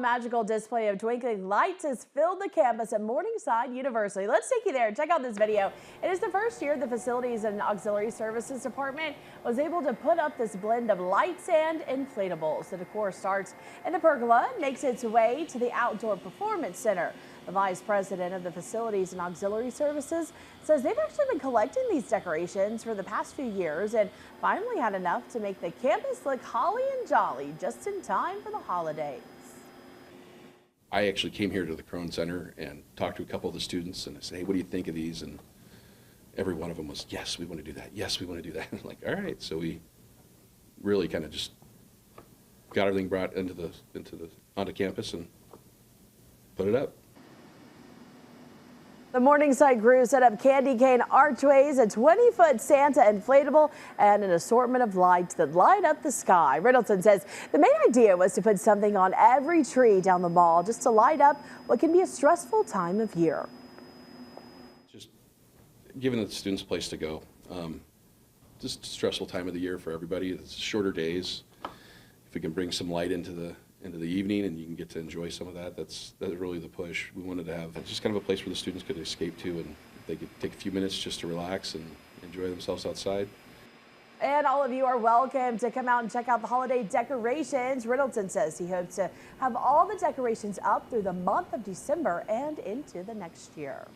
Magical display of twinkling lights has filled the campus at Morningside University. Let's take you there and check out this video. It is the first year the Facilities and Auxiliary Services Department was able to put up this blend of lights and inflatables. The decor starts in the pergola and makes its way to the Outdoor Performance Center. The vice president of the Facilities and Auxiliary Services says they've actually been collecting these decorations for the past few years and finally had enough to make the campus look holly and jolly just in time for the holidays. I actually came here to the Crone Center and talked to a couple of the students and I said, hey, what do you think of these? And every one of them was, yes, we want to do that. Yes, we want to do that. I'm like, all right. So we really kind of just got everything brought onto campus and put it up. The Morningside crew set up candy cane archways, a 20-foot Santa inflatable, and an assortment of lights that light up the sky. Riddleton says the main idea was to put something on every tree down the mall just to light up what can be a stressful time of year. Just giving the students a place to go. Just a stressful time of the year for everybody. It's shorter days. If we can bring some light into the evening and you can get to enjoy some of that, that's really the push. We wanted to have just kind of a place where the students could escape to and they could take a few minutes just to relax and enjoy themselves outside. And all of you are welcome to come out and check out the holiday decorations. Riddleton says he hopes to have all the decorations up through the month of December and into the next year.